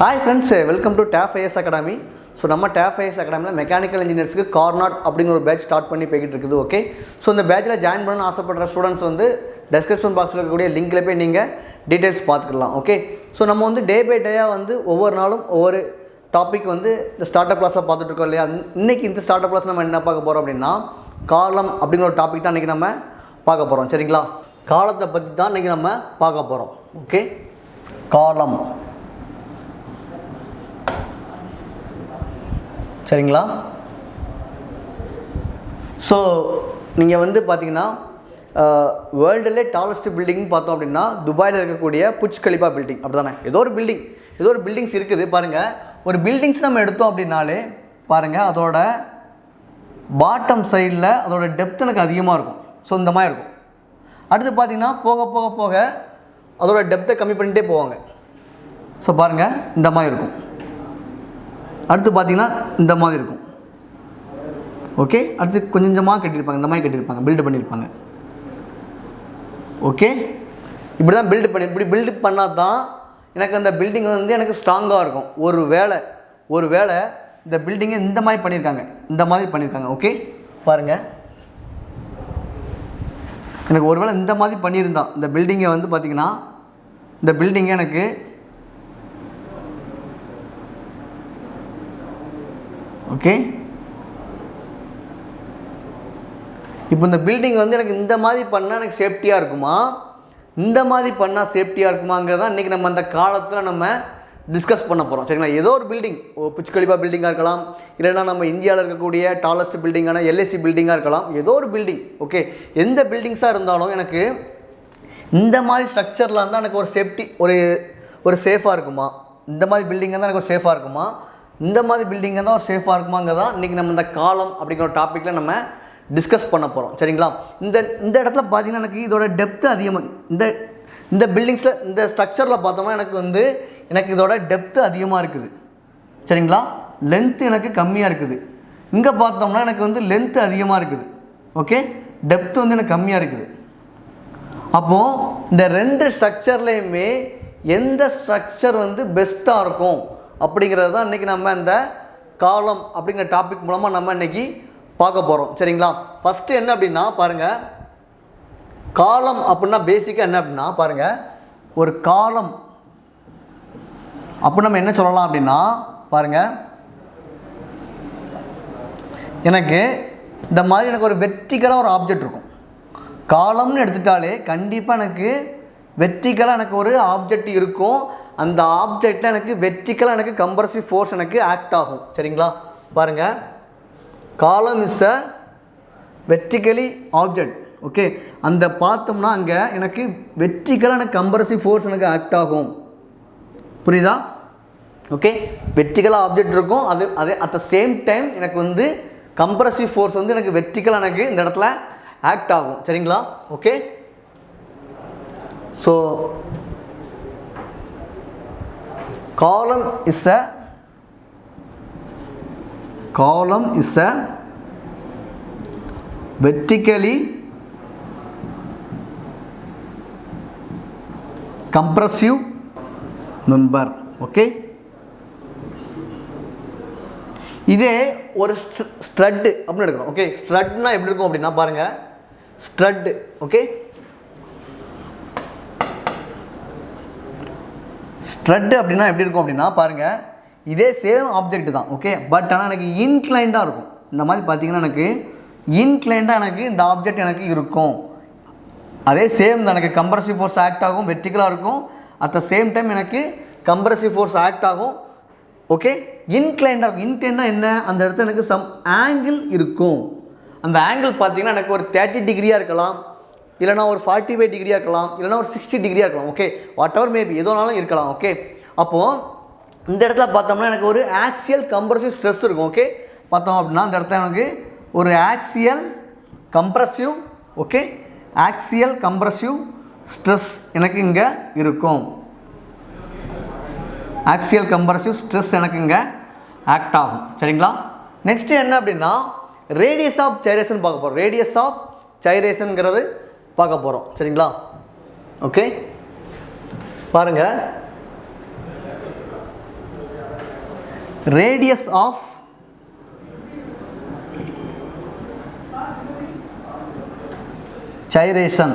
Hi friends, welcome to TAF IAS Academy. So நம்ம TAF IAS அகாடமியில் mechanical இன்ஜினியர்ஸ்க்கு Carnot அப்படிங்கிற ஒரு பேட்ச் ஸ்டார்ட் பண்ணி போய்கிட்டு இருக்குது. ஓகே, ஸோ இந்த பேட்சில் ஜாயின் பண்ண ஆசைப்படுற ஸ்டூடெண்ட்ஸ் வந்து டிஸ்கிரிப்ஷன் பாக்ஸில் இருக்கக்கூடிய லிங்கில் போய் நீங்கள் டீட்டெயில்ஸ் பார்த்துக்கலாம். ஓகே, ஸோ நம்ம வந்து டே பை டேயாக வந்து ஒவ்வொரு நாளும் ஒவ்வொரு டாபிக் வந்து இந்த ஸ்டார்ட் அப் கிளாஸில் பார்த்துட்டு இருக்கோம் இல்லையா. இன்றைக்கி இந்த ஸ்டார்ட் அப் கிளாஸ் நம்ம என்ன பார்க்க போகிறோம் அப்படின்னா காலம் அப்படிங்கிற ஒரு டாபிக் தான் இன்றைக்கி நம்ம பார்க்க போகிறோம். சரிங்களா, காலத்தை பற்றி தான் இன்றைக்கி நம்ம பார்க்க போகிறோம். ஓகே, காலம். சரிங்களா, ஸோ நீங்கள் வந்து பார்த்தீங்கன்னா வேர்ல்டுலே டாலஸ்ட் பில்டிங்னு பார்த்தோம் அப்படின்னா துபாயில் இருக்கக்கூடிய புஜ் கலிஃபா பில்டிங். அப்படி தானே, ஏதோ ஒரு பில்டிங்ஸ் இருக்குது. பாருங்கள், ஒரு பில்டிங்ஸ் நம்ம எடுத்தோம் அப்படின்னாலே பாருங்கள் அதோட பாட்டம் சைடில் அதோட டெப்த் எனக்கு அதிகமாக இருக்கும். ஸோ இந்த மாதிரி இருக்கும். அடுத்து பார்த்தீங்கன்னா போக போக போக அதோட டெப்த்தை கம்மி பண்ணிகிட்டே போவாங்க. ஸோ பாருங்கள் இந்த மாதிரி இருக்கும். அடுத்து பார்த்தீங்கன்னா இந்த மாதிரி இருக்கும். ஓகே, அடுத்து கொஞ்சம் கொஞ்சமாக கட்டியிருப்பாங்க, இந்த மாதிரி கட்டியிருப்பாங்க, பில்டு பண்ணியிருப்பாங்க. ஓகே, இப்படி தான் இப்படி பில்டு பண்ணால் தான் எனக்கு அந்த பில்டிங் வந்து எனக்கு ஸ்ட்ராங்காக இருக்கும். ஒரு வேளை இந்த பில்டிங்கை இந்த மாதிரி பண்ணியிருக்காங்க. ஓகே, பாருங்கள், எனக்கு ஒரு வேளை இந்த மாதிரி பண்ணியிருந்தான் இந்த பில்டிங்கை வந்து பார்த்திங்கன்னா இந்த பில்டிங்கை எனக்கு ஓகே, இப்போ இந்த பில்டிங் வந்து எனக்கு இந்த மாதிரி பண்ணால் எனக்கு சேஃப்டியாக இருக்குமா, இந்த மாதிரி பண்ணால் சேஃப்டியாக இருக்குமாங்கிறதான் இன்றைக்கி நம்ம அந்த காலத்தில் நம்ம டிஸ்கஸ் பண்ண போகிறோம். சரிங்களா, ஏதோ ஒரு பில்டிங், புஜ் கலிஃபா பில்டிங்காக இருக்கலாம், இல்லைனா நம்ம இந்தியாவில் இருக்கக்கூடிய டாலஸ்ட் பில்டிங்கான LIC பில்டிங்காக இருக்கலாம், ஏதோ ஒரு பில்டிங். ஓகே, எந்த பில்டிங்ஸாக இருந்தாலும் எனக்கு இந்த மாதிரி ஸ்ட்ரக்சரில் இருந்தால் எனக்கு ஒரு சேஃப்டி ஒரு சேஃபாக இருக்குமா, இந்த மாதிரி பில்டிங்காக தான் எனக்கு ஒரு சேஃபாக இருக்குமா, இந்த மாதிரி பில்டிங்காக தான் ஒரு சேஃபாக இருக்குமாங்க தான் இன்றைக்கி நம்ம இந்த காலம் அப்படிங்கிற ஒரு டாப்பிக்கில் நம்ம டிஸ்கஸ் பண்ண போகிறோம். சரிங்களா, இந்த இடத்துல பார்த்தீங்கன்னா எனக்கு இதோட டெப்த்து அதிகமாக இந்த பில்டிங்ஸில் இந்த ஸ்ட்ரக்சரில் பார்த்தோம்னா எனக்கு இதோட டெப்த்து அதிகமாக இருக்குது. சரிங்களா, லென்த்து எனக்கு கம்மியாக இருக்குது. இங்கே பார்த்தோம்னா எனக்கு வந்து லென்த்து அதிகமாக இருக்குது. ஓகே, டெப்த்து வந்து எனக்கு கம்மியாக இருக்குது. அப்போது இந்த ரெண்டு ஸ்ட்ரக்சர்லேயுமே எந்த ஸ்ட்ரக்சர் வந்து பெஸ்ட்டாக இருக்கும் அப்படிங்கிறது தான் இன்றைக்கி நம்ம இந்த காலம் அப்படிங்கிற டாபிக் மூலமாக நம்ம இன்றைக்கி பார்க்க போகிறோம். சரிங்களா, ஃபஸ்ட்டு என்ன அப்படின்னா பாருங்கள், காலம் அப்படின்னா பேசிக்காக என்ன அப்படின்னா பாருங்கள், ஒரு காலம் அப்போ நம்ம என்ன சொல்லலாம் அப்படின்னா பாருங்கள், எனக்கு இந்த மாதிரி எனக்கு ஒரு வெர்டிகலாக ஒரு ஆப்ஜெக்ட் இருக்கும். காலம்னு எடுத்துட்டாலே கண்டிப்பாக எனக்கு வெர்டிகலாக எனக்கு ஒரு ஆப்ஜெக்ட் இருக்கும். அந்த ஆப்ஜெக்டில் எனக்கு வெர்டிகலாக எனக்கு கம்ப்ரசிவ் ஃபோர்ஸ் எனக்கு ஆக்ட் ஆகும். சரிங்களா, பாருங்கள், காலம் is a vertically object. Okay, அந்த பார்த்தோம்னா அங்கே எனக்கு வெர்டிகலாக எனக்கு கம்ப்ரசிவ் ஃபோர்ஸ் எனக்கு ஆக்ட் ஆகும். புரியுதா? ஓகே, வெர்டிகலாக ஆப்ஜெக்ட் இருக்கும், அது அட் த சேம் டைம் எனக்கு வந்து கம்ப்ரசிவ் ஃபோர்ஸ் வந்து எனக்கு வெர்டிகலாக எனக்கு இந்த இடத்துல ஆக்ட் ஆகும். சரிங்களா, okay. So column is a vertically compressive member. Okay, இதே ஒரு ஸ்ட்ரட் அப்படின்னு எடுக்கணும். ஓகே, ஸ்ட்ரட்னா எப்படி இருக்கும் அப்படின்னா பாருங்கள், ஸ்ட்ரட். ஓகே, ஸ்ட்ரட் அப்படின்னா எப்படி இருக்கும் அப்படின்னா பாருங்கள், இதே சேம் ஆப்ஜெக்ட் தான். ஓகே, பட் ஆனால் எனக்கு இன்க்ளைண்டாக இருக்கும். இந்த மாதிரி பார்த்தீங்கன்னா எனக்கு இன்க்ளைண்டாக எனக்கு இந்த ஆப்ஜெக்ட் எனக்கு இருக்கும். அதே சேம் தான், எனக்கு கம்ப்ரசிவ் ஃபோர்ஸ் ஆக்ட் ஆகும், வெர்டிகலாக இருக்கும், அட் த சேம் டைம் எனக்கு கம்ப்ரசிவ் ஃபோர்ஸ் ஆக்ட் ஆகும். ஓகே, இன்க்ளைண்டாக இருக்கும். இன்க்ளைண்டாக என்ன, அந்த இடத்துல எனக்கு சம் ஆங்கிள் இருக்கும். அந்த ஆங்கிள் பார்த்தீங்கன்னா எனக்கு ஒரு 30 டிகிரியாக இருக்கலாம், இல்லைனா ஒரு 45 டிகிரியாக இருக்கலாம், இல்லைனா ஒரு 60 டிகிரியாக இருக்கலாம். ஓகே, வாட் எவர் மேபி எதோனாலும் இருக்கலாம். ஓகே, அப்போது இந்த இடத்துல பார்த்தோம்னா எனக்கு ஒரு ஆக்சியல் கம்ப்ரசிவ் ஸ்ட்ரெஸ் இருக்கும். ஓகே, பார்த்தோம் அப்படின்னா இந்த இடத்துல எனக்கு ஒரு ஆக்சியல் கம்ப்ரசிவ் ஸ்ட்ரெஸ் எனக்கு இங்கே இருக்கும். ஆக்சியல் கம்ப்ரசிவ் ஸ்ட்ரெஸ் எனக்கு இங்கே ஆக்ட் ஆகும். சரிங்களா, நெக்ஸ்ட்டு என்ன அப்படின்னா ரேடியஸ் ஆஃப் ஜைரேஷன் பார்க்க போகிறோம். ரேடியஸ் ஆஃப் ஜைரேஷனுங்கிறது பார்க்க போகிறோம். சரிங்களா, ஓகே, பாருங்கள், ரேடியஸ் ஆஃப் gyration.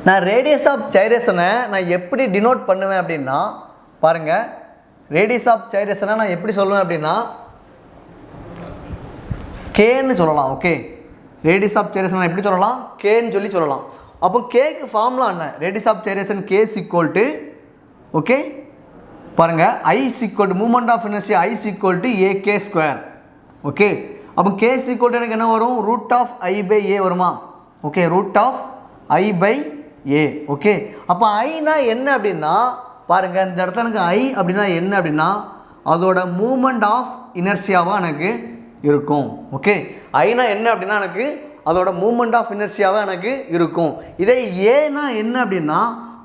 நான் ரேடியஸ் ஆஃப் gyrationனை நான் எப்படி டினோட் பண்ணுவேன் அப்படின்னா பாருங்கள், ரேடியஸ் ஆஃப் gyrationனை நான் எப்படி சொல்லுவேன் அப்படின்னா கேன்னு சொல்லலாம். ஓகே, ரேடியஸ் ஆஃப் gyration எப்படி சொல்லலாம்? கேன்னு சொல்லலாம். அப்போ கேக்கு ஃபார்முலா என்ன? Radius of gyration K equal to okay பாருங்கள் I equal to moment of inertia I equal to AK square. Okay, அப்போ கே ஈக்குவல் டு எனக்கு என்ன வரும்? Root of I by A வருமா? Okay, root of I by A. Okay, அப்போ ஐனா என்ன அப்படின்னா பாருங்கள், இந்த இடத்துல எனக்கு ஐ அப்படின்னா என்ன அப்படின்னா அதோட மூமெண்ட் ஆஃப் இனர்ஷியாவாக எனக்கு இருக்கும். ஓகே, ஐனா என்ன அப்படின்னா எனக்கு அதோட மூமெண்ட் ஆஃப் இனர்ஷியாவாக எனக்கு இருக்கும். இதே ஏனா என்ன அப்படின்னா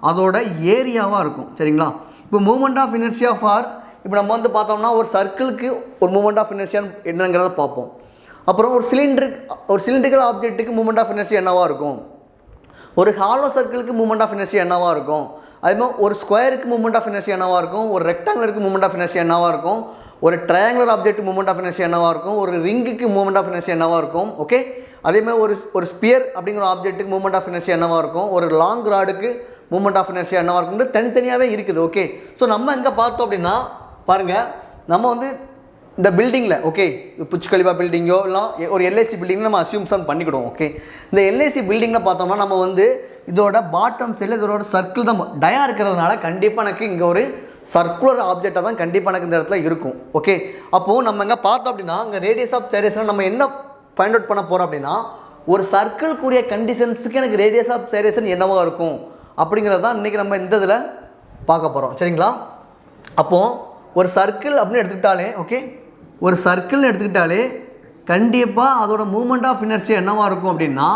அதோட ஏரியாவாக இருக்கும். சரிங்களா? இப்போ மூமெண்ட் ஆஃப் இனர்ஷியா ஃபார் இப்போ நம்ம வந்து பார்த்தோம்னா ஒரு சர்க்கிளுக்கு ஒரு மூமெண்ட் ஆஃப் இனர்ஷியா என்னங்கிறத பார்ப்போம். அப்புறம் ஒரு சிலிண்ட்ரிக்கல் ஆப்ஜெக்ட்டுக்கு மூமெண்ட் ஆஃப் இனர்ஷியா என்னவாக இருக்கும், ஒரு ஹாலோ சர்க்கிளுக்கு மூமெண்ட் ஆஃப் இனர்ஷியா என்னவாக இருக்கும், அதேமாதிரி ஒரு ஸ்கொயருக்கு மூமெண்ட் ஆஃப் இனர்ஷியா என்னவாக இருக்கும், ஒரு ரெக்டாங்குலருக்கு மூமெண்ட் ஆஃப் இனர்ஷியா என்னவாக இருக்கும், ஒரு triangular object moment of inertia என்னவாக இருக்கும், ஒரு ரிங்குக்கு மூமெண்ட் ஆஃப் இனர்ஷியா என்னவாக இருக்கும். ஓகே, அதேமாதிரி ஒரு ஸ்பியர் அப்படிங்கிற ஆப்ஜெக்ட்டுக்கு மூமெண்ட் ஆஃப் இனர்ஷியா என்னவாக இருக்கும், ஒரு லாங் ராடுக்கு மூமெண்ட் ஆஃப் இனர்ஷியா என்னவாக இருக்கும்னு தனித்தனியாகவே இருக்குது. ஓகே, ஸோ நம்ம எங்கே பார்த்தோம் அப்படின்னா பாருங்கள், நம்ம வந்து இந்த பில்டிங்கில் ஓகே புஜ் கலிஃபா பில்டிங்கோ இல்லை ஒரு எல்ஐசி பில்டிங் நம்ம அசியூம்ஷன் பண்ணிக்கிடுவோம். ஓகே, இந்த எல்ஐசி பில்டிங்கில் பார்த்தோம்னா நம்ம வந்து இதோட பாட்டம் சைடில் இதோட சர்க்கிள் தான் டயா இருக்கிறதுனால கண்டிப்பாக எனக்கு இங்கே ஒரு சர்க்குலர் ஆப்ஜெக்டாக தான் கண்டிப்பாக எனக்கு இந்த இடத்துல இருக்கும். ஓகே, அப்போது நம்ம எங்கே பார்த்தோம் அப்படின்னா இங்கே ரேடியஸ் ஆஃப் gyration நம்ம என்ன ஃபைண்ட் அவுட் பண்ண போகிறோம் அப்படின்னா ஒரு சர்க்கிள்க்குரிய கண்டிஷன்ஸுக்கு எனக்கு ரேடியஸ் ஆஃப் gyration என்னவாக இருக்கும் அப்படிங்கிறது தான் இன்றைக்கி நம்ம இந்த இதில் பார்க்க போகிறோம். சரிங்களா? அப்போது ஒரு சர்க்கிள் அப்படின்னு எடுத்துக்கிட்டாலே ஓகே, ஒரு சர்க்கிள்னு எடுத்துக்கிட்டாலே கண்டிப்பாக அதோட மூமெண்ட் ஆஃப் இனர்ஷியா என்னவாக இருக்கும் அப்படின்னா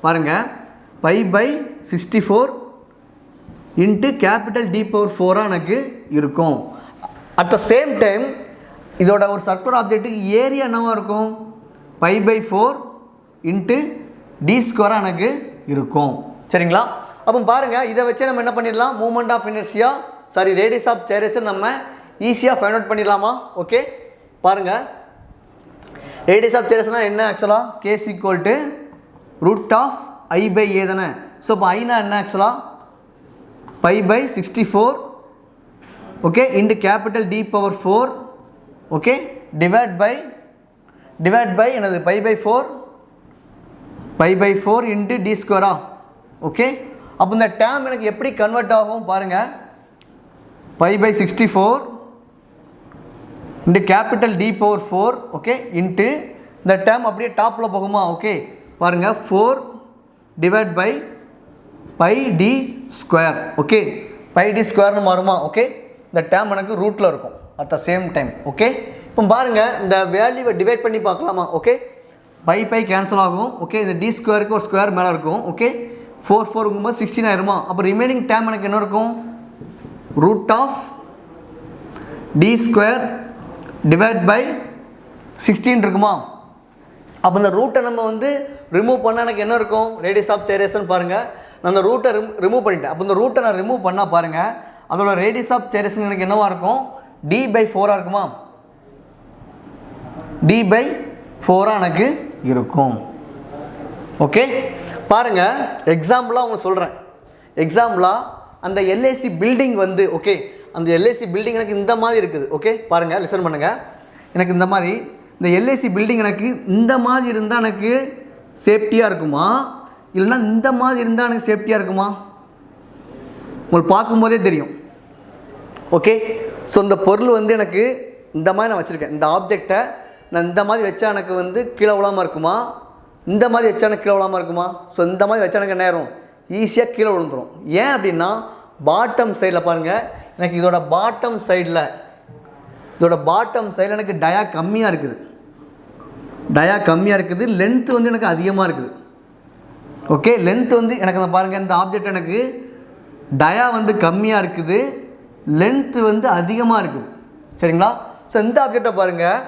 பாருங்கள் pi by 64 into capital D power 4 எனக்கு இருக்கும். அட் த சேம் டைம் இதோட ஒரு சர்க்குலர் ஆப்ஜெக்ட்டுக்கு ஏரியா என்னவாக இருக்கும், பை பை 4 இன்ட்டு டி ஸ்கொயராக எனக்கு இருக்கும். சரிங்களா? அப்போ பாருங்கள், இதை வச்சு நம்ம என்ன பண்ணிடலாம், moment of inertia radius of gyration நம்ம ஈஸியாக ஃபைண்ட் அவுட் பண்ணிடலாமா? ஓகே, பாருங்கள், ரேடியஸ் ஆஃப் gyration என்ன ஆக்சுவலாக K's equal to root of I by A தானே. ஸோ இப்போ ஐனா என்ன ஆக்சுவலாக pi by 64 okay into capital D power 4 okay divide by என்னது பை பை 4 இன்ட்டு டி ஸ்கொயரா. ஓகே, அப்போ இந்த டேம் எனக்கு எப்படி கன்வெர்ட் ஆகும் பாருங்கள், pi by 64 into capital D power 4 okay into இந்த டேம் அப்படியே டாப்பில் போகுமா. ஓகே பாருங்கள் 4 divide pi pi D square. Okay, pi D ஸ்கொயர்னு மாறுமா. ஓகே, இந்த டேம் எனக்கு ரூட்டில் இருக்கும் at the same time. Okay, இப்போ பாருங்கள் இந்த வேல்யூவை டிவைட் பண்ணி பார்க்கலாமா. ஓகே, பை கேன்சல் ஆகும். ஓகே, இந்த டி ஸ்கொயருக்கு ஒரு ஸ்கொயர் மேலே இருக்கும். ஓகே, 4 16 ஆயிருமா. அப்போ ரிமைனிங் டேம் எனக்கு என்ன இருக்கும், root of D square divide pi 16 இருக்குமா. அப்போ இந்த ரூட்டை நம்ம வந்து ரிமூவ் பண்ணால் எனக்கு என்ன இருக்கும், ரேடியஸ் ஆஃப் gyration பாருங்கள், நான் அந்த ரூட்டை ரிமூவ் பண்ணிட்டேன். அப்போ இந்த ரூட்டை நான் ரிமூவ் பண்ணால் பாருங்கள் அதோட ரேடியஸ் ஆஃப் gyration எனக்கு என்னவாக இருக்கும், டி பை 4 இருக்குமா, டி பை 4 எனக்கு இருக்கும். ஓகே, பாருங்கள் எக்ஸாம்பிளாக அவங்க சொல்கிறேன். எக்ஸாம்பிளாக அந்த எல்ஐசி பில்டிங் வந்து ஓகே, அந்த எல்ஐசி பில்டிங் எனக்கு இந்த மாதிரி இருக்குது. ஓகே, பாருங்கள் லிசன் பண்ணுங்கள், எனக்கு இந்த மாதிரி இந்த எல்ஐசி பில்டிங் எனக்கு இந்த மாதிரி இருந்தால் எனக்கு சேஃப்டியாக இருக்குமா, இல்லைன்னா இந்த மாதிரி இருந்தால் எனக்கு சேஃப்டியாக இருக்குமா, உங்களுக்கு பார்க்கும்போதே தெரியும். ஓகே, ஸோ இந்த பொருள் வந்து எனக்கு இந்த மாதிரி நான் வச்சுருக்கேன், இந்த ஆப்ஜெக்டை நான் இந்த மாதிரி வச்சா எனக்கு வந்து கீழே விழாமல் இருக்குமா, இந்த மாதிரி வச்சா எனக்கு கீழே விழாமல் இருக்குமா. ஸோ இந்த மாதிரி வச்சா எனக்கு என்ன ஆயிரும், ஈஸியாக கீழே விழுந்துடும். ஏன் அப்படின்னா பாட்டம் சைடில் பாருங்கள், எனக்கு இதோட பாட்டம் சைடில் எனக்கு டயா கம்மியாக இருக்குது, லென்த்து வந்து எனக்கு அதிகமாக இருக்குது. ஓகே, லென்த்து வந்து எனக்கு அந்த பாருங்கள் இந்த ஆப்ஜெக்ட் எனக்கு டயா வந்து கம்மியாக இருக்குது, லென்த்து வந்து அதிகமாக இருக்குது. சரிங்களா? ஸோ இந்த ஆப்ஜெக்டை பாருங்கள்,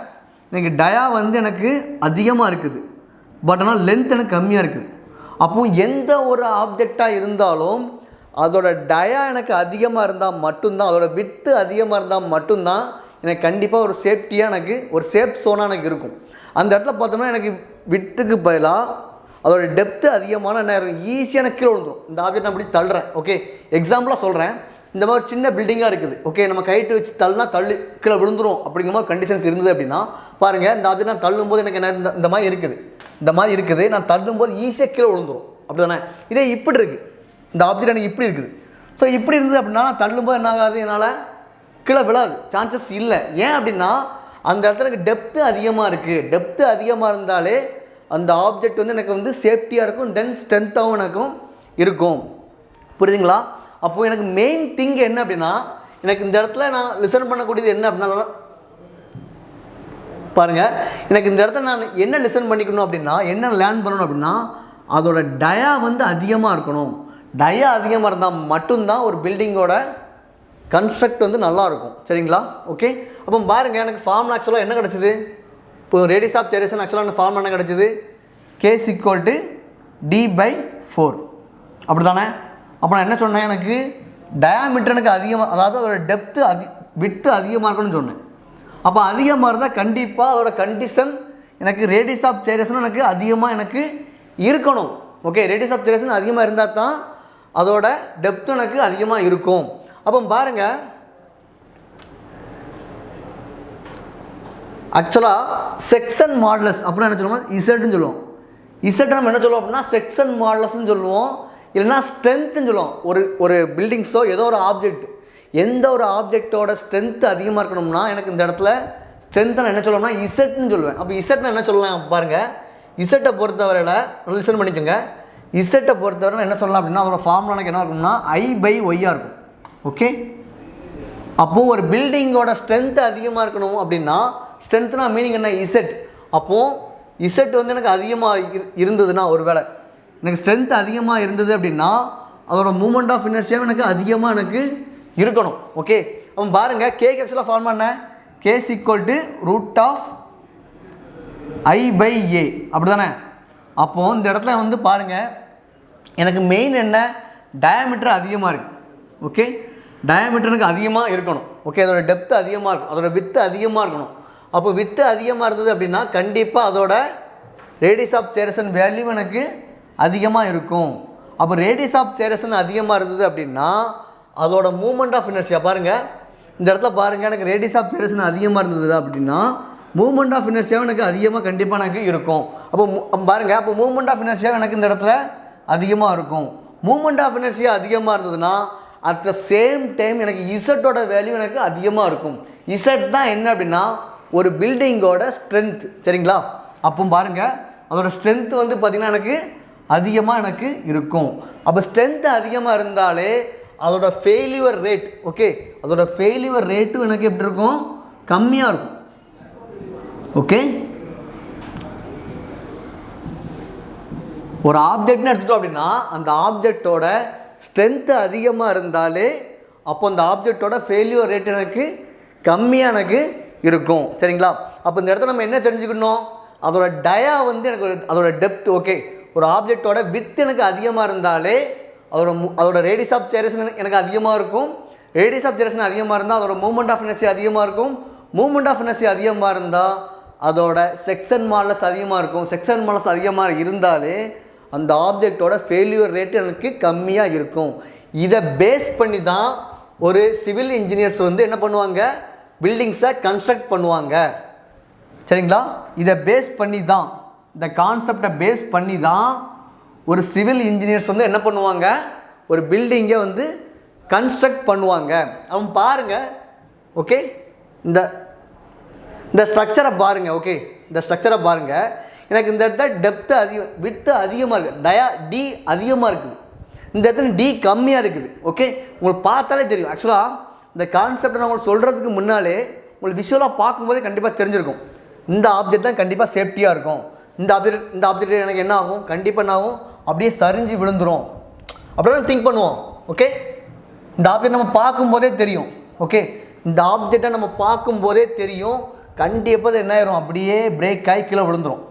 எனக்கு டயா வந்து எனக்கு அதிகமாக இருக்குது, பட் ஆனால் லென்த் எனக்கு கம்மியாக இருக்குது. அப்போது எந்த ஒரு ஆப்ஜெக்டாக இருந்தாலும் அதோட டயா எனக்கு அதிகமாக இருந்தால் மட்டும்தான், அதோட வித்து அதிகமாக இருந்தால் மட்டும்தான் எனக்கு கண்டிப்பாக ஒரு சேஃப்டியாக எனக்கு ஒரு சேஃப் சோனாக எனக்கு இருக்கும். அந்த இடத்துல பார்த்தோம்னா எனக்கு வித்துக்கு பதிலாக அதோட டெப்த்து அதிகமான என்ன இருக்கும், ஈஸியான கீழே விழுந்துடும். இந்த ஆப்ஜெக்ட் நான் அப்படி தள்ளுறேன், ஓகே, எக்ஸாம்பிளாக சொல்கிறேன். இந்த மாதிரி சின்ன பில்டிங்காக இருக்குது, ஓகே, நம்ம கைட்டு வச்சு தள்ளினா கீழே விழுந்துரும் அப்படிங்கிற மாதிரி கண்டிஷன்ஸ் இருந்தது அப்படின்னா பாருங்கள், இந்த ஆப்ஜெக்ட் நான் தள்ளும்போது எனக்கு என்ன இந்த மாதிரி இருக்குது, நான் தள்ளும்போது ஈஸியாக கீழே விழுந்துரும், அப்படி தானே? இதே இப்படி இருக்குது, இந்த ஆப்ஜெக்ட் எனக்கு இப்படி இருக்குது. ஸோ இப்படி இருந்தது அப்படின்னா நான் தள்ளும்போது என்ன ஆகாது, என்னால் கீழே விழாது, சான்சஸ் இல்லை. ஏன் அப்படின்னா அந்த இடத்துல எனக்கு டெப்த்து அதிகமாக இருக்குது. டெப்த்து அதிகமாக இருந்தாலே அந்த ஆப்ஜெக்ட் வந்து எனக்கு வந்து சேஃப்டியாக இருக்கும், தென் ஸ்ட்ரென்த்தாகவும் எனக்கும் இருக்கும். புரியுதுங்களா? அப்போது எனக்கு மெயின் திங் என்ன அப்படின்னா, எனக்கு இந்த இடத்துல நான் லிசன் பண்ணக்கூடியது என்ன அப்படின்னா பாருங்கள், எனக்கு இந்த இடத்துல நான் என்ன லிசன் பண்ணிக்கணும் அப்படின்னா, என்ன லேர்ன் பண்ணணும் அப்படின்னா, அதோட டயா வந்து அதிகமாக இருக்கணும். டயா அதிகமாக இருந்தால் மட்டும்தான் ஒரு பில்டிங்கோட கன்ஸ்ட்ரக்ட் வந்து நல்லாயிருக்கும். சரிங்களா? ஓகே, அப்போ பாருங்கள், எனக்கு ஃபார்முலா ஆக்சுவலாக என்ன கிடச்சிது, இப்போ ரேடியஸ் ஆஃப் ஜெனரேஷன் ஆக்சுவலாக எனக்கு ஃபார்முலா என்ன கிடச்சிது, கேஸ் ஈக்குவல் டு D/4 அப்படி தானே? அப்போ நான் என்ன சொன்னேன், எனக்கு டயாமீட்டர் எனக்கு அதிகமாக, அதாவது அதோட டெப்த்து விட்டு அதிகமாக இருக்கணும்னு சொன்னேன். அப்போ அதிகமாக இருந்தால் கண்டிப்பாக அதோட கண்டிஷன் எனக்கு ரேடியஸ் ஆஃப் ஜெனரேஷனும் எனக்கு அதிகமாக எனக்கு இருக்கணும். ஓகே, ரேடியஸ் ஆஃப் ஜெனரேஷன் அதிகமாக இருந்தால் தான் அதோட டெப்த்து எனக்கு அதிகமாக இருக்கும். அப்போ பாருங்கள், ஆக்சுவலாக செக்ஷன் மாடுலஸ் அப்படின்னு என்ன சொல்லுவோம், இசட்னு சொல்லுவோம். இசட் நம்ம என்ன சொல்லுவோம் அப்படின்னா செக்ஷன் மாடுலஸ்ன்னு சொல்லுவோம், இல்லைன்னா ஸ்ட்ரென்த்துன்னு சொல்லுவோம். ஒரு பில்டிங்ஸோ ஏதோ ஒரு ஆப்ஜெக்ட், எந்த ஒரு ஆப்ஜெக்டோட ஸ்ட்ரென்த்து அதிகமாக இருக்கணும்னா எனக்கு இந்த இடத்துல ஸ்ட்ரென்த்தை நான் என்ன சொல்லுவோம்னா இசட்னு சொல்லுவேன். அப்போ இசட்னு என்ன சொல்லலாம் பாருங்கள், இசட்டை பொறுத்தவரையில் லிசன் பண்ணிக்கோங்க. இசட்டை பொறுத்தவரை என்ன சொல்லலாம் அப்படின்னா அதோட ஃபார்முலா எனக்கு என்ன இருக்கும்னா I/Yயாக இருக்கும். ஓகே, அப்போது ஒரு பில்டிங்கோட ஸ்ட்ரென்த்து அதிகமாக இருக்கணும் அப்படின்னா, ஸ்ட்ரென்த்னா மீனிங் என்ன, இசட். அப்போது இசட் வந்து எனக்கு அதிகமாக இருந்ததுன்னா, ஒரு வேளை எனக்கு ஸ்ட்ரென்த் அதிகமாக இருந்தது அப்படின்னா அதோட மூமெண்ட் ஆஃப் இனர்ஷியா எனக்கு அதிகமாக எனக்கு இருக்கணும். ஓகே, அப்போ பாருங்கள், கேக்கு ஆக்சுவலாக ஃபார்ம் பண்ண கேஸ் ஈக்குவல் டு √I/A அப்படி தானே? அப்போது இந்த இடத்துல வந்து பாருங்கள், எனக்கு மெயின் என்ன, டயாமீட்டர் அதிகமாக இருக்குது. ஓகே, டயாமீட்டர் எனக்கு அதிகமாக இருக்கணும். ஓகே, அதோட டெப்த்து அதிகமாக இருக்கும், அதோட வித்து அதிகமாக இருக்கணும். அப்போ வித்து அதிகமாக இருந்தது அப்படின்னா கண்டிப்பாக அதோட ரேடியஸ் ஆஃப் ஜெனரேஷன் வேல்யூ எனக்கு அதிகமாக இருக்கும். அப்போ ரேடியஸ் ஆஃப் ஜெனரேஷன் அதிகமாக இருந்தது அப்படின்னா அதோட மூமெண்ட் ஆஃப் இனர்ஷியா பாருங்கள், இந்த இடத்துல பாருங்கள், எனக்கு ரேடியஸ் ஆஃப் ஜெனரேஷன் அதிகமாக இருந்தது அப்படின்னா மூமெண்ட் ஆஃப் இனர்ஷியா எனக்கு அதிகமாக கண்டிப்பாக எனக்கு இருக்கும். அப்போ பாருங்கள், அப்போ மூமெண்ட் ஆஃப் இனர்ஷியா எனக்கு இந்த இடத்துல அதிகமாக இருக்கும். மூமெண்ட் ஆஃப் இனர்ஷியா அதிகமாக இருந்ததுன்னா அட் த சேம் டைம் எனக்கு இசட்டோட வேல்யூ எனக்கு அதிகமாக இருக்கும். இசட் தான் என்ன அப்படின்னா ஒரு பில்டிங்கோட ஸ்ட்ரென்த். சரிங்களா? அப்போ பாருங்கள், அதோட ஸ்ட்ரென்த் வந்து பார்த்திங்கன்னா எனக்கு அதிகமாக எனக்கு இருக்கும். அப்போ ஸ்ட்ரென்த் அதிகமாக இருந்தாலே அதோட ஃபெயிலியர் ரேட், ஓகே, அதோட ஃபெயிலியர் ரேட்டும் எனக்கு எப்படி இருக்கும், கம்மியாக இருக்கும். ஓகே, ஒரு ஆப்ஜெக்ட்னு எடுத்துட்டோம் அப்படின்னா அந்த ஆப்ஜெக்டோட ஸ்ட்ரென்த்து அதிகமாக இருந்தாலே அப்போ அந்த ஆப்ஜெக்டோட ஃபெயிலியர் ரேட் எனக்கு கம்மியாக எனக்கு இருக்கும். சரிங்களா? அப்போ இந்த இடத்துல நம்ம என்ன தெரிஞ்சுக்கணும், அதோட டயா வந்து எனக்கு அதோட டெப்த், ஓகே, ஒரு ஆப்ஜெக்டோட வித் எனக்கு அதிகமாக இருந்தாலே அதோட ரேடியஸ் ஆஃப் ஜெனரேஷன் எனக்கு அதிகமாக இருக்கும். ரேடியஸ் ஆஃப் ஜெனரேஷன் அதிகமாக இருந்தால் அதோட மூமெண்ட் ஆஃப் இனர்ஷியா அதிகமாக இருக்கும். மூமெண்ட் ஆஃப் இனர்ஷியா அதிகமாக இருந்தால் அதோட செக்ஷன் மாடுலஸ் அதிகமாக இருக்கும். செக்ஷன் மாடுலஸ் அதிகமாக இருந்தாலே அந்த ஆப்ஜெக்டோட ஃபெயிலியர் ரேட்டு எனக்கு கம்மியாக இருக்கும். இதை பேஸ் பண்ணி தான் ஒரு சிவில் இன்ஜினியர்ஸ் வந்து என்ன பண்ணுவாங்க, பில்டிங்ஸை கன்ஸ்ட்ரக்ட் பண்ணுவாங்க. சரிங்களா? இதை பேஸ் பண்ணி தான், இந்த கான்செப்டை பேஸ் பண்ணி தான் ஒரு சிவில் இன்ஜினியர்ஸ் வந்து என்ன பண்ணுவாங்க, ஒரு பில்டிங்கை வந்து கன்ஸ்ட்ரக்ட் பண்ணுவாங்க. அவன் பாருங்கள், ஓகே, இந்த ஸ்ட்ரக்சரை பாருங்கள். ஓகே, இந்த ஸ்ட்ரக்சரை பாருங்கள், எனக்கு இந்த இடத்துல டெப்த்து அதிகம், வித்து அதிகமாக இருக்குது, டி அதிகமாக இருக்குது, இந்த இடத்துல டி கம்மியாக இருக்குது. ஓகே, உங்களுக்கு பார்த்தாலே தெரியும். ஆக்சுவலாக இந்த கான்செப்டை நான் உங்களுக்கு சொல்கிறதுக்கு முன்னாலே உங்களுக்கு விஷுவலாக பார்க்கும்போதே கண்டிப்பாக தெரிஞ்சிருக்கும், இந்த ஆப்ஜெக்ட் தான் கண்டிப்பாக சேஃப்டியாக இருக்கும். இந்த ஆப்ஜெக்ட் எனக்கு என்ன ஆகும், கண்டிப்பாக என்ன ஆகும், அப்படியே சரிஞ்சு விழுந்துடும் அப்படின்னு திங்க் பண்ணுவோம். ஓகே, இந்த ஆப்ஜெக்ட் நம்ம பார்க்கும்போதே தெரியும். ஓகே, இந்த ஆப்ஜெக்டை நம்ம பார்க்கும்போதே தெரியும் கண்டிப்பாக என்ன ஆயிரும், அப்படியே பிரேக் ஆகி கீழே விழுந்துடும்.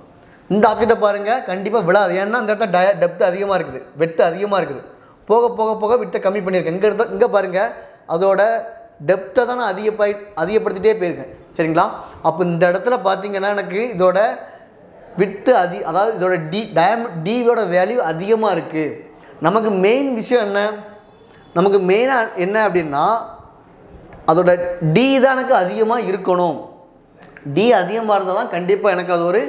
இந்த ஆப்ஜெக்டை பாருங்கள், கண்டிப்பாக விழாது. ஏன்னா இந்த இடத்துல டெப்த் அதிகமாக இருக்குது, வெட்டு அதிகமாக இருக்குது. போக போக போக வித்தை கம்மி பண்ணியிருக்கேன். இங்கே பாருங்கள், அதோட டெப்த்தை தான் நான் அதிகப்படுத்திகிட்டே போயிருக்கேன். சரிங்களா? அப்போ இந்த இடத்துல பார்த்தீங்கன்னா எனக்கு இதோட வித்து அதாவது இதோட டியோட வேல்யூ அதிகமாக இருக்குது. நமக்கு மெயின் விஷயம் என்ன, நமக்கு மெயினாக என்ன அப்படின்னா அதோட டி தான் எனக்கு அதிகமாக இருக்கணும். டி அதிகமாக இருந்தால் தான் கண்டிப்பாக எனக்கு அது ஒரு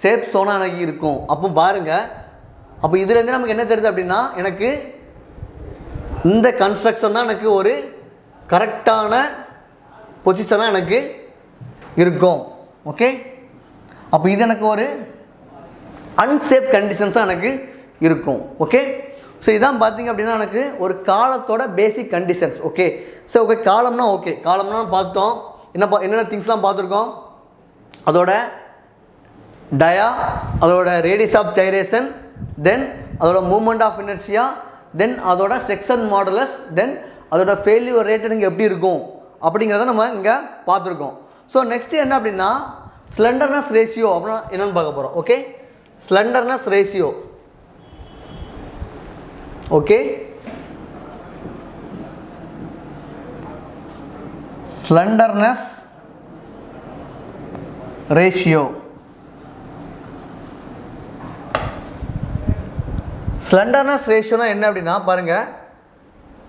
சேஃப் சோனாக எனக்கு இருக்கும். அப்போ பாருங்கள், அப்போ இதுலேருந்து நமக்கு என்ன தெரியுது அப்படின்னா எனக்கு இந்த கன்ஸ்ட்ரக்ஷன் தான் எனக்கு ஒரு கரெக்டான பொசிஷனாக எனக்கு இருக்கும். ஓகே, அப்போ இது எனக்கு ஒரு அன்சேஃப் கண்டிஷன்ஸாக எனக்கு இருக்கும். ஓகே, ஸோ இதான் பார்த்தீங்க அப்படின்னா எனக்கு ஒரு காலத்தோட பேசிக் கண்டிஷன்ஸ். ஓகே, ஸோ ஓகே, காலம்னா பார்த்தோம். என்னென்ன திங்ஸ்லாம் பார்த்துருக்கோம், அதோட டயா, அதோட ரேடியஸ் ஆஃப் ஜைரேஷன், தென் அதோட மூமெண்ட் ஆஃப் இனர்ஷியா, தென் அதோட செக்ஷன் மாடுலஸ், தென் அதோட ஃபெயில்யூர் ரேட்டிங் எப்படி இருக்கும் அப்படிங்கிறத நம்ம இங்கே பார்த்துருக்கோம். ஸோ நெக்ஸ்ட்டு என்ன அப்படின்னா ஸ்லெண்டர்னஸ் ரேஷியோ அப்படின்னா என்னென்னு பார்க்க போகிறோம். Okay, slenderness ratio. Okay, slenderness ratio. Slenderness ரேஷியோனா என்ன அப்படின்னா பாருங்கள்,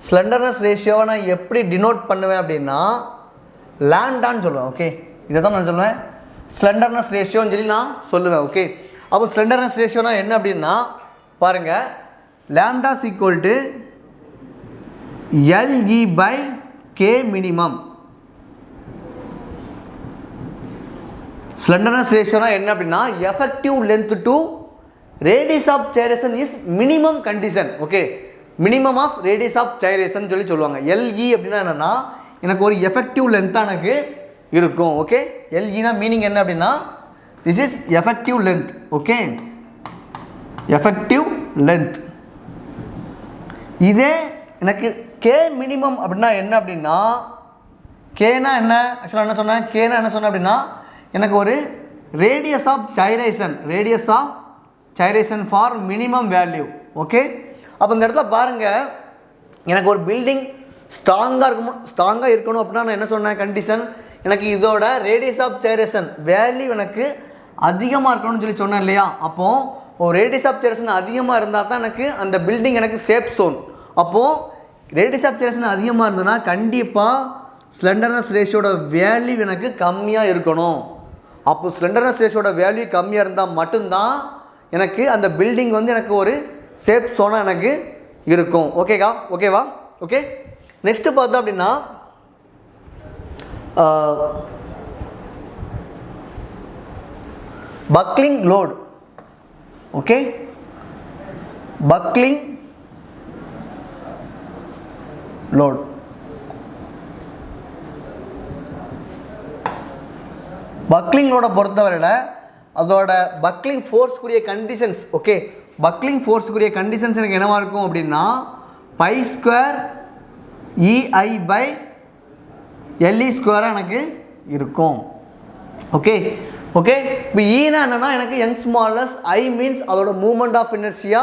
ஸ்லெண்டர்னஸ் ரேஷியோவை நான் எப்படி டினோட் பண்ணுவேன் அப்படின்னா லாம்டான்னு சொல்லுவேன். ஓகே, இதை தான் நான் சொல்லுவேன், ஸ்லெண்டர்னஸ் ரேஷியோன்னு சொல்லி நான் சொல்லுவேன். ஓகே, அப்போ ஸ்லெண்டர்னஸ் ரேஷியோனா என்ன அப்படின்னா பாருங்கள், lambda equal to LE by K minimum. Slenderness ரேஷியோனா என்ன அப்படின்னா effective length to radius of gyration is minimum condition. Okay, minimum of radius of gyration சொல்லி சொல்லுவாங்க. எல்இ அப்படின்னா என்னென்னா எனக்கு ஒரு எஃபெக்டிவ் லென்த்தாக எனக்கு இருக்கும். ஓகே, எல்இனா மீனிங் என்ன அப்படின்னா this is effective length. Okay, effective length. இதே எனக்கு கே மினிமம் அப்படின்னா என்ன அப்படின்னா கேனா என்ன, ஆக்சுவலாக என்ன சொன்னேன், கேனா என்ன சொன்னேன் அப்படின்னா எனக்கு ஒரு radius of gyration for minimum value. Okay, அப்போ இந்த இடத்துல பாருங்கள், எனக்கு ஒரு பில்டிங் ஸ்ட்ராங்காக இருக்கணும் அப்படின்னா நான் என்ன சொன்னேன் கண்டிஷன், எனக்கு இதோட ரேடியஸ் ஆஃப் ஜைரேஷன் வேல்யூ எனக்கு அதிகமாக இருக்கணும்னு சொல்லி சொன்னேன் இல்லையா? அப்போது ஒரு ரேடியஸ் ஆஃப் ஜைரேஷன் அதிகமாக இருந்தால் தான் எனக்கு அந்த பில்டிங் எனக்கு சேஃப் சோன். அப்போது ரேடியஸ் ஆஃப் ஜைரேஷன் அதிகமாக இருந்ததுன்னா கண்டிப்பாக ஸ்லெண்டர்னஸ் ரேஷியோட வேல்யூ எனக்கு கம்மியாக இருக்கணும். அப்போ ஸ்லெண்டர்னஸ் ரேஷியோட வேல்யூ கம்மியாக இருந்தால் மட்டும்தான் எனக்கு அந்த பில்டிங் வந்து எனக்கு ஒரு சேஃப் சோனாக எனக்கு இருக்கும். ஓகேவா? ஓகே, நெக்ஸ்ட்டு பார்த்தோம் அப்படின்னா buckling load. Okay, buckling load. Buckling லோடை பொறுத்தவரையில் அதோட பக்லிங் ஃபோர்ஸ்க்குரிய கண்டிஷன்ஸ். ஓகே, பக்லிங் ஃபோர்ஸுக்குரிய கண்டிஷன்ஸ் எனக்கு என்னவாக இருக்கும் அப்படின்னா pi square EI by LE ஸ்கொயராக எனக்கு இருக்கும். ஓகே, இப்போ ஈனா என்னென்னா எனக்கு யங் ஸ்மாலஸ், ஐ மீன்ஸ் அதோட moment of inertia,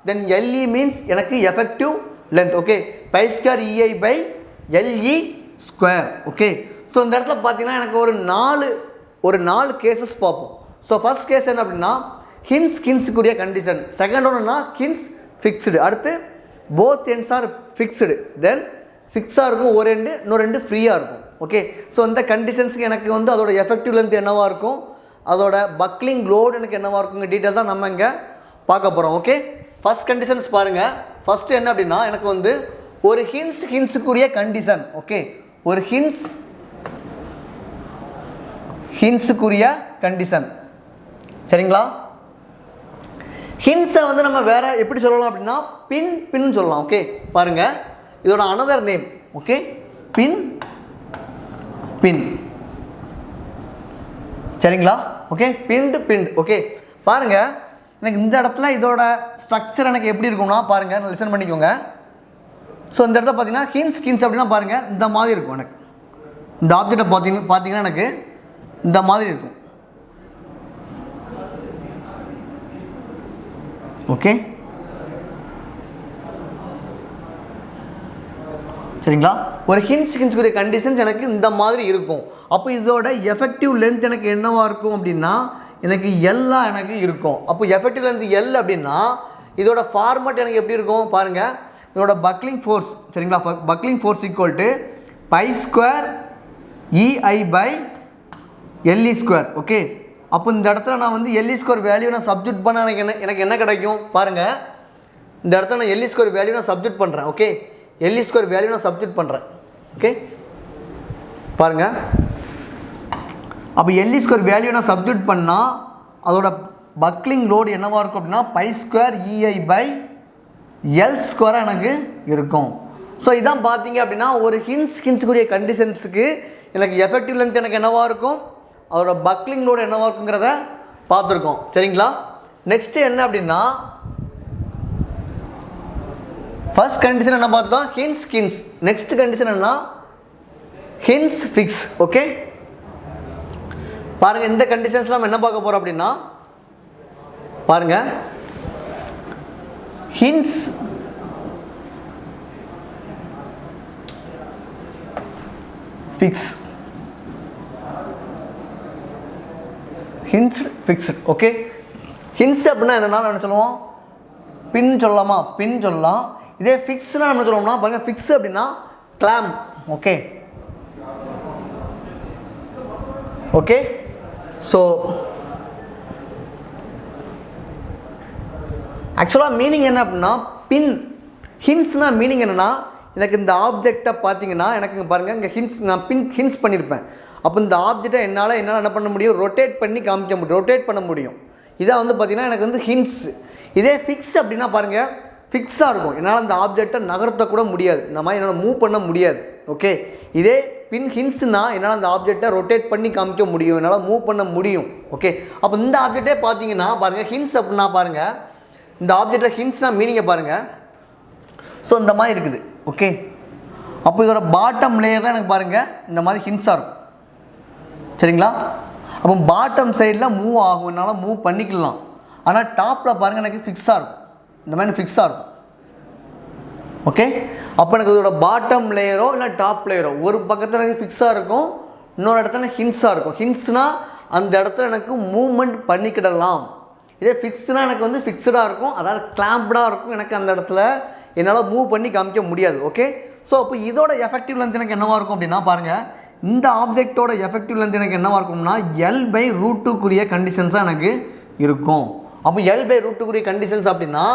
then LE means எனக்கு effective length. Okay, pi square EI by LE square. Okay, so இந்த இடத்துல பார்த்தீங்கன்னா எனக்கு ஒரு நாலு கேசஸ் பார்ப்போம். ஸோ ஃபர்ஸ்ட் கேஸ் என்ன அப்படின்னா ஹின்ஸ்க்குரிய கண்டிஷன், செகண்ட் ஒன்றுனா ஹின்ஸ் ஃபிக்ஸ்டு, அடுத்து போத் எண்ட்ஸ் ஆர் ஃபிக்ஸ்டு, தென் ஃபிக்ஸாக இருக்கும் ஒரு எண்டு, இன்னொரு ரெண்டு ஃப்ரீயாக இருக்கும். ஓகே, ஸோ இந்த கண்டிஷன்ஸுக்கு எனக்கு வந்து அதோட எஃபெக்டிவ் லென்த் என்னவாக இருக்கும், அதோட பக்லிங் லோடு எனக்கு என்னவாக இருக்குங்க டீட்டெயில் தான் நம்ம இங்கே பார்க்க போகிறோம். ஓகே, ஃபர்ஸ்ட் கண்டிஷன்ஸ் பாருங்கள். ஃபஸ்ட்டு என்ன அப்படின்னா எனக்கு வந்து ஒரு ஹின்ஸுக்குரிய கண்டிஷன். ஓகே, ஒரு ஹின்ஸுக்குரிய கண்டிஷன். சரிங்களா? ஹின்ஸை வந்து நம்ம வேறு எப்படி சொல்லலாம் அப்படின்னா பின் சொல்லலாம். ஓகே, பாருங்கள், இதோட அனதர் நேம். ஓகே, பின். சரிங்களா? ஓகே, பின். ஓகே, பாருங்கள், எனக்கு இந்த இடத்துல இதோட ஸ்ட்ரக்சர் எனக்கு எப்படி இருக்கும்னா பாருங்கள், லிசன் பண்ணிக்கோங்க. ஸோ இந்த இடத்துல பார்த்தீங்கன்னா ஹின்ஸ் அப்படின்னா பாருங்கள் இந்த மாதிரி இருக்கும். எனக்கு இந்த ஆப்ஜெக்டை பார்த்தீங்கன்னா எனக்கு இந்த மாதிரி இருக்கும். ஓகே, சரிங்களா? ஒரு ஹின்ஸ்க்குரிய கண்டிஷன்ஸ் எனக்கு இந்த மாதிரி இருக்கும். அப்போ இதோட எஃபெக்டிவ் லென்த் எனக்கு என்னவாக இருக்கும் அப்படின்னா எனக்கு எல்லாம் எனக்கு இருக்கும். அப்போ எஃபெக்டிவ் லென்த் எல் அப்படின்னா இதோட ஃபார்மட் எனக்கு எப்படி இருக்கும் பாருங்கள். இதோட பக்லிங் ஃபோர்ஸ் சரிங்களா, buckling force equal to pi square EI by LE square. Okay, அப்போ இந்த இடத்துல நான் வந்து எல்இ ஸ்கொயர் வேல்யூ நான் சப்ஜெக்ட் பண்ண எனக்கு என்ன கிடைக்கும் பாருங்கள். இந்த இடத்துல நான் எல்இ ஸ்கொயர் வேல்யூ நான் சப்ஜெக்ட் பண்ணுறேன். ஓகே, எல்இ ஸ்கொயர் வேல்யூ நான் சப்ஜெக்ட் பண்ணுறேன். ஓகே பாருங்கள், அப்போ எல்இ ஸ்கொயர் வேல்யூ நான் சப்ஜெக்ட் பண்ணால் அதோட பக்லிங் லோடு என்னவாக இருக்கும் அப்படின்னா pi square EI by L ஸ்கொயராக எனக்கு இருக்கும். ஸோ இதான் பார்த்தீங்க அப்படின்னா ஒரு ஹின்ஸ்க்குரிய கண்டிஷன்ஸுக்கு எனக்கு எஃபெக்டிவ் லென்த் எனக்கு என்னவாக இருக்கும், அதோட பக்லிங் லோடு என்னவாக இருக்குங்கிறத பார்த்துருக்கோம். சரிங்களா? நெக்ஸ்ட்டு என்ன அப்படின்னா ஃபர்ஸ்ட் கண்டிஷன் என்ன பார்த்தோம், ஹின்ஸ். நெக்ஸ்ட் கண்டிஷன் என்ன, ஹின்ஸ் ஃபிக்ஸ். ஓகே பாருங்க, இந்த கண்டிஷன்ஸ்லாம் நம்ம என்ன பார்க்க போறோம் அப்படின்னா பாருங்க, hints fix, hints fixed. Okay, hints அப்படின்னா என்னன்னா என்ன சொல்லுவோம், பின் சொல்லலாமா, பின் சொல்லலாம். இதே ஃபிக்ஸ்னா என்ன சொல்லுவோம்னா பாருங்க, ஃபிக்ஸ் அப்படின்னா கிளாம். ஓகே ஓகே ஸோ ஆக்சுவலாக மீனிங் என்ன அப்படின்னா பின், ஹின்ஸ்னா மீனிங் என்னென்னா எனக்கு இந்த ஆப்ஜெக்டை பார்த்தீங்கன்னா எனக்கு பாருங்கள் இங்கே ஹின்ஸ் நான் பின் ஹின்ஸ் பண்ணியிருப்பேன். அப்போ இந்த ஆப்ஜெக்டை என்னால் என்ன பண்ண முடியும், ரொட்டேட் பண்ணி காமிக்க முடியும், ரொட்டேட் பண்ண முடியும். இதான் வந்து பார்த்திங்கன்னா எனக்கு வந்து ஹின்ஸ். இதே ஃபிக்ஸ் அப்படின்னா பாருங்கள் ஃபிக்ஸாக இருக்கும், என்னால் அந்த ஆப்ஜெக்டை நகர்த்தக்கூட முடியாது, இந்த மாதிரி என்னால் மூவ் பண்ண முடியாது. ஓகே, இதே பின் ஹின்ஸ்னா என்னால் அந்த ஆப்ஜெக்டை ரொட்டேட் பண்ணி காமிக்க முடியும், என்னால் மூவ் பண்ண முடியும். ஓகே, அப்போ இந்த ஆப்ஜெக்டே பார்த்தீங்கன்னா பாருங்கள் ஹின்ஸ் அப்படின்னா பாருங்கள் இந்த ஆப்ஜெக்டில் ஹின்ஸ்னால் மீனிங்கை பாருங்கள். ஸோ இந்த மாதிரி இருக்குது. ஓகே, அப்போ இதோட பாட்டம் லேயரில் எனக்கு பாருங்கள் இந்த மாதிரி ஹின்ஸாக இருக்கும். சரிங்களா? அப்போ பாட்டம் சைடில் மூவ் ஆகும், என்னால் மூவ் பண்ணிக்கலாம். ஆனால் டாப்பில் பாருங்கள் எனக்கு ஃபிக்ஸாக இருக்கும், இந்த மாதிரி ஃபிக்ஸாக இருக்கும். ஓகே, அப்போ எனக்கு இதோட பாட்டம் லேயரோ இல்லை டாப் லேயரோ ஒரு பக்கத்தில் எனக்கு ஃபிக்ஸாக இருக்கும், இன்னொரு இடத்துல ஹின்ஸாக இருக்கும். ஹின்ஸ்னால் அந்த இடத்துல எனக்கு மூவ்மெண்ட் பண்ணிக்கிடலாம். இதே ஃபிக்ஸ்னால் எனக்கு வந்து ஃபிக்ஸ்டாக இருக்கும், அதாவது கிளாம்ப்டாக இருக்கும், எனக்கு அந்த இடத்துல என்னால் மூவ் பண்ணி காமிக்க முடியாது. ஓகே, ஸோ அப்போ இதோட எஃபெக்டிவ் லென்த் எனக்கு என்னவாக இருக்கும் அப்படின்னா பாருங்கள், இந்த ஆப்ஜெக்டோட எஃபெக்டிவ் லென்த் எனக்கு என்னவாக இருக்கும்னா L/√2க்குரிய கண்டிஷன்ஸாக எனக்கு இருக்கும். அப்போ L/√2க்குரிய கண்டிஷன்ஸ் அப்படின்னா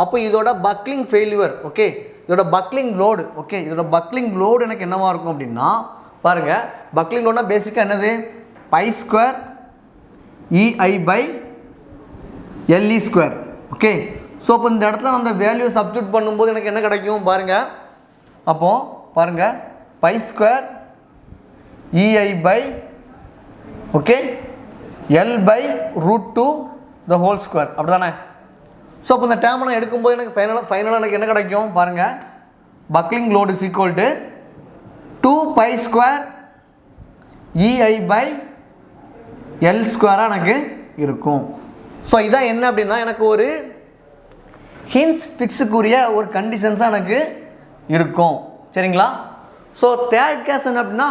அப்போ இதோட பக்லிங் ஃபெயில்யூர். ஓகே, இதோட பக்லிங் லோடு. ஓகே, இதோட பக்லிங் லோடு எனக்கு என்னவாக இருக்கும் அப்படின்னா பாருங்கள், பக்லிங் லோடுனா பேசிக்காக என்னது, pi square EI by LE square. Okay, so அப்போ இந்த இடத்துல அந்த வேல்யூ சப்ஸ்டிட்யூட் பண்ணும்போது எனக்கு என்ன கிடைக்கும் பாருங்கள், அப்போது பாருங்கள் pi square EI pi okay L/√2 the whole square, அப்படி தானே? ஸோ அப்போ இந்த டேர்மை நான் எடுக்கும்போது எனக்கு ஃபைனலாக எனக்கு என்ன கிடைக்கும் பாருங்கள், buckling load is equal to 2 pi square EI by L ஸ்கொயராக எனக்கு இருக்கும். ஸோ இதான் என்ன அப்படின்னா எனக்கு ஒரு ஹின்ஸ் ஃபிக்ஸுக்குரிய ஒரு கண்டிஷன்ஸாக எனக்கு இருக்கும். சரிங்களா? ஸோ தேர்ட் கேஸ் என்ன அப்படின்னா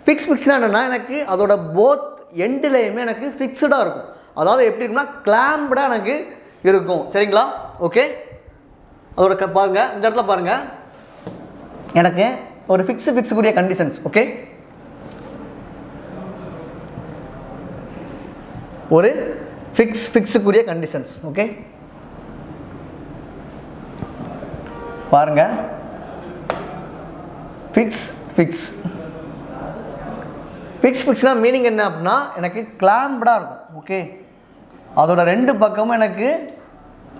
ஃபிக்ஸ்னா என்னென்னா எனக்கு அதோட போத் எண்டுலேயுமே எனக்கு ஃபிக்ஸ்டாக இருக்கும், அதாவது எப்படி இருக்குன்னா கிளாம்ப்டாக எனக்கு இருக்கும். சரிங்களா? ஓகே, அதோட பாருங்கள் இந்த இடத்துல பாருங்கள் எனக்கு ஒரு ஃபிக்ஸுக்குரிய கண்டிஷன்ஸ். ஓகே, ஒரு ஃபிக்ஸுக்குரிய கண்டிஷன்ஸ். ஓகே, பாருங்க ஃபிக்ஸ்னா மீனிங் என்ன அப்படின்னா எனக்கு கிளாம்ப்டாக இருக்கும். ஓகே, அதோட ரெண்டு பக்கமும் எனக்கு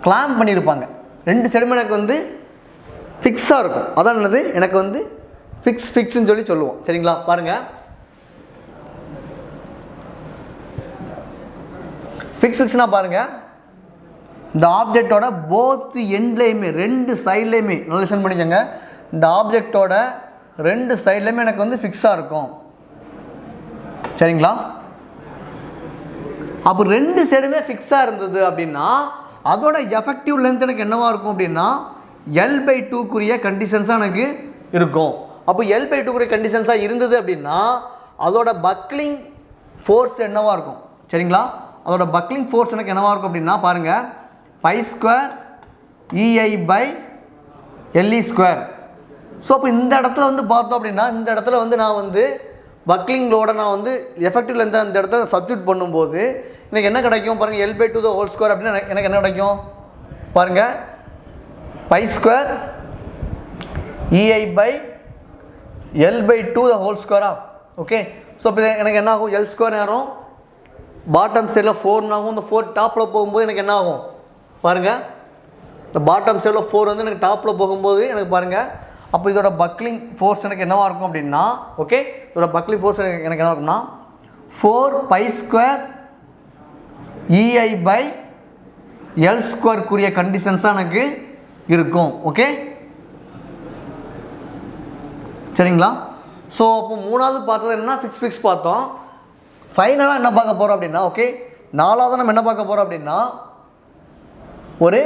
கிளாம்ப் பண்ணியிருப்பாங்க, ரெண்டு சைடுமே எனக்கு வந்து ஃபிக்ஸாக இருக்கும். அதான் என்னது எனக்கு வந்து ஃபிக்ஸ்ன்னு சொல்லி சொல்லுவோம். சரிங்களா? பாருங்கள் ஃபிக்ஸ்னா பாருங்கள் இந்த ஆப்ஜெக்டோட போத் எண்ட்லேயுமே ரெண்டு சைட்லேயுமே நல்லா லிசன் பண்ணிக்கோங்க, இந்த ஆப்ஜெக்டோட ரெண்டு சைட்லேயுமே எனக்கு வந்து ஃபிக்ஸாக இருக்கும். சரிங்களா? அப்போ ரெண்டு சைடுமே ஃபிக்ஸாக இருந்தது அப்படின்னா அதோட எஃபெக்டிவ் லென்த் எனக்கு என்னவாக இருக்கும் அப்படின்னா L/2க்குரிய கண்டிஷன்ஸாக எனக்கு இருக்கும். அப்போ L/2 கண்டிஷன்ஸாக இருந்தது அப்படின்னா அதோட பக்லிங் ஃபோர்ஸ் என்னவாக இருக்கும்? சரிங்களா, அதோட பக்லிங் ஃபோர்ஸ் எனக்கு என்னவாக இருக்கும் அப்படின்னா பாருங்கள், π² EI/LE². ஸோ அப்போ இந்த இடத்துல வந்து பார்த்தோம் அப்படின்னா இந்த இடத்துல வந்து நான் வந்து பக்லிங் லோட நான் வந்து எஃபெக்டிவ் லென்த்தை அந்த இடத்துல சப்ஸ்டியூட் பண்ணும்போது எனக்கு என்ன கிடைக்கும் பாருங்கள், L/2² அப்படின்னா எனக்கு என்ன கிடைக்கும் பாருங்கள், π² EI/L/2 ஓகே. ஸோ இப்போ எனக்கு என்ன ஆகும், L² நேரம் பாட்டம் சைடில் 4 ஆகும். இந்த 4 டாப்பில் போகும்போது எனக்கு என்ன ஆகும் பாருங்கள், இந்த பாட்டம் சைடில் 4 வந்து எனக்கு டாப்பில் போகும்போது எனக்கு பாருங்கள், அப்போ இதோட பக்லிங் ஃபோர்ஸ் எனக்கு என்னவாக இருக்கும் அப்படின்னா ஓகே, இதோட பக்லிங் ஃபோர்ஸ் எனக்கு என்ன இருக்கும்னா 4π² EI/L² கண்டிஷன்ஸாக எனக்கு இருக்கும். ஓகே சரிங்களா. ஸோ அப்போ மூணாவது பார்த்தது என்ன, ஃபிக்ஸ் பார்த்தோம். ஃபைனலாக என்ன பார்க்க போகிறோம் அப்படின்னா ஓகே, நாலாவது நம்ம என்ன பார்க்க போகிறோம் அப்படின்னா ஒரு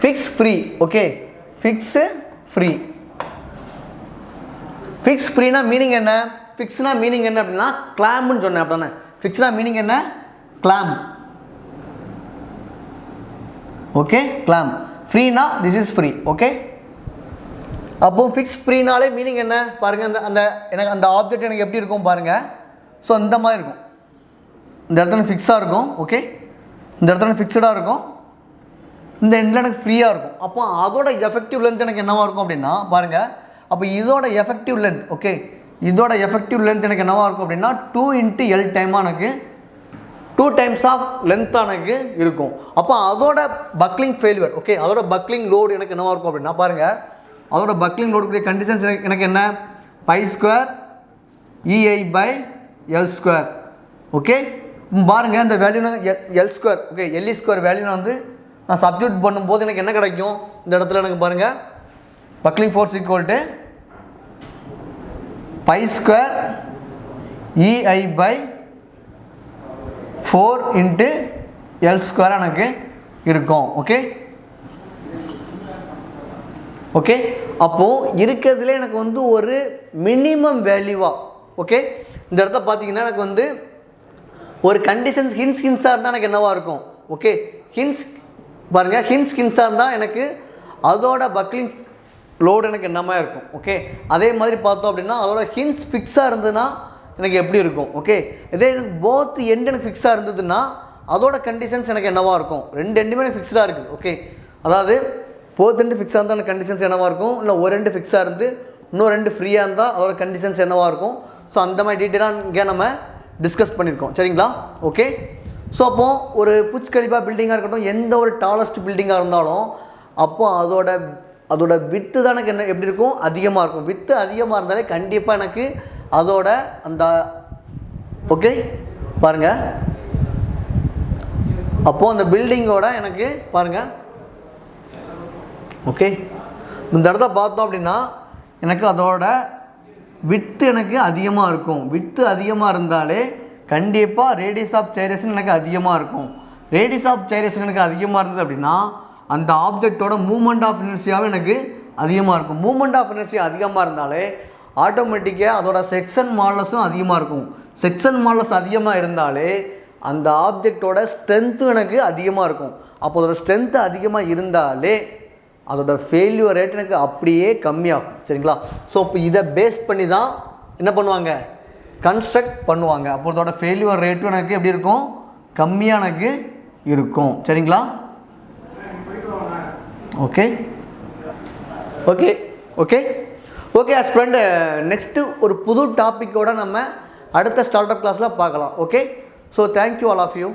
ஃபிக்ஸ் ஃப்ரீ. ஓகே, ஃபிக்ஸ் ஃப்ரீனா மீனிங் என்ன, ஃபிக்ஸ்னா மீனிங் என்ன அப்படின்னா கிளாம்னு சொன்னேன் அப்படின்னா, ஃபிக்ஸ்னா மீனிங் என்ன, கிளாம். Okay, clamp. ஃப்ரீனா திஸ் இஸ் ஃப்ரீ. ஓகே, அப்போ ஃபிக்ஸ் ஃப்ரீனாலே மீனிங் என்ன பாருங்கள், அந்த எனக்கு அந்த ஆப்ஜெக்ட் எனக்கு எப்படி இருக்கும் பாருங்கள். ஸோ இந்த மாதிரி இருக்கும், இந்த இடத்துல ஃபிக்ஸாக இருக்கும். ஓகே, இந்த இடத்துல ஃபிக்ஸடாக இருக்கும், இந்த எண்டில் எனக்கு ஃப்ரீயாக இருக்கும். அப்போ அதோட எஃபெக்டிவ் லென்த் எனக்கு என்னவாக இருக்கும் அப்படின்னா பாருங்கள், அப்போ இதோட எஃபெக்டிவ் லென்த் ஓகே, இதோட எஃபெக்டிவ் லென்த் எனக்கு என்னவாக இருக்கும் அப்படின்னா 2 × L டைமாக எனக்கு 2 டைம்ஸ் ஆஃப் லென்த்தாக எனக்கு இருக்கும். அப்போ அதோட பக்லிங் ஃபெயிலியர் ஓகே, அதோட பக்லிங் லோடு எனக்கு என்னவாக இருக்கும் அப்படின்னா பாருங்கள், அதோட பக்லிங் லோடுக்குரிய கண்டிஷன்ஸ் எனக்கு என்ன, π² EI/L². ஓகே, பாருங்கள் இந்த value L² okay, LE² value வந்து நான் சப்ஸ்டியூட் பண்ணும்போது எனக்கு என்ன கிடைக்கும், இந்த இடத்துல எனக்கு பாருங்கள் buckling force equal to π² EI/4 × L² எனக்கு இருக்கும். ஓகே ஓகே, அப்போது இருக்கிறதுல எனக்கு வந்து ஒரு மினிமம் வேல்யூவாக ஓகே, இந்த இடத்த பார்த்தீங்கன்னா எனக்கு வந்து ஒரு கண்டிஷன்ஸ் ஹின்ஸாக இருந்தால் எனக்கு என்னவாக இருக்கும். ஓகே, ஹின்ஸ் பாருங்கள், ஹின்ஸாக இருந்தால் எனக்கு அதோட பக்லிங் லோடு எனக்கு என்னமா இருக்கும். ஓகே, அதே மாதிரி பார்த்தோம் அப்படின்னா அதோட ஹின்ஸ் ஃபிக்ஸாக இருந்ததுன்னா எனக்கு எப்படி இருக்கும். ஓகே, இதே எனக்கு போத் எண்டு எனக்கு ஃபிக்ஸாக இருந்ததுன்னா அதோட கண்டிஷன்ஸ் எனக்கு என்னவாக இருக்கும், ரெண்டு எண்டுமே எனக்கு ஃபிக்ஸ்டாக இருக்குது. ஓகே, அதாவது போத் எண்டு ஃபிக்ஸாக இருந்தால் எனக்கு கண்டிஷன்ஸ் என்னவாக இருக்கும், இல்லை ஒரு எண்டு ஃபிக்ஸாக இருந்து இன்னும் ரெண்டு ஃப்ரீயாக இருந்தால் அதோட கண்டிஷன்ஸ் என்னவாக இருக்கும். ஸோ அந்த மாதிரி டீட்டெயிலாக இங்கே நம்ம டிஸ்கஸ் பண்ணியிருக்கோம். சரிங்களா. ஓகே, ஸோ அப்போது ஒரு புஜ் கலிஃபா பில்டிங்காக இருக்கட்டும், எந்த ஒரு டாலஸ்ட் பில்டிங்காக இருந்தாலும் அப்போது அதோட வித்து தான் எனக்கு என்ன எப்படி இருக்கும், அதிகமாக இருக்கும். வித்து அதிகமாக இருந்தாலே கண்டிப்பாக எனக்கு அதோட அந்த ஓகே பாருங்கள், அப்போது அந்த பில்டிங்கோட எனக்கு பாருங்கள் ஓகே, இந்த இடத்த பார்த்தோம் அப்படின்னா எனக்கு அதோட வித்து எனக்கு அதிகமாக இருக்கும். வித்து அதிகமாக இருந்தாலே கண்டிப்பாக ரேடியஸ் ஆஃப் ஜைரேஷன் எனக்கு அதிகமாக இருக்கும். ரேடியஸ் ஆஃப் ஜைரேஷன் எனக்கு அதிகமாக இருந்தது அப்படின்னா அந்த ஆப்ஜெக்டோட மூமெண்ட் ஆஃப் இனர்ஷியாவும் எனக்கு அதிகமாக இருக்கும். மூமெண்ட் ஆஃப் இனர்ஷியா அதிகமாக இருந்தாலே ஆட்டோமேட்டிக்காக அதோட செக்ஷன் மாடலஸும் அதிகமாக இருக்கும். செக்ஷன் மாடலஸ் அதிகமாக இருந்தாலே அந்த ஆப்ஜெக்டோட ஸ்ட்ரென்த்தும் எனக்கு அதிகமாக இருக்கும். அப்போ அதோட ஸ்ட்ரென்த்து அதிகமாக இருந்தாலே அதோட ஃபெயில்யூர் ரேட் எனக்கு அப்படியே கம்மியாகும். சரிங்களா. ஸோ இப்போ இதை பேஸ் பண்ணி தான் என்ன பண்ணுவாங்க, கன்ஸ்ட்ரக்ட் பண்ணுவாங்க. அப்போ அதோட ஃபெயில்யூர் ரேட்டும் எனக்கு எப்படி இருக்கும், கம்மியாக எனக்கு இருக்கும். சரிங்களா. Okay okay okay okay as friend, next ஒரு புது டாப்பிக்கோடு நம்ம அடுத்த ஸ்டார்ட் அப் கிளாஸில் பார்க்கலாம். Okay, so thank you all of you.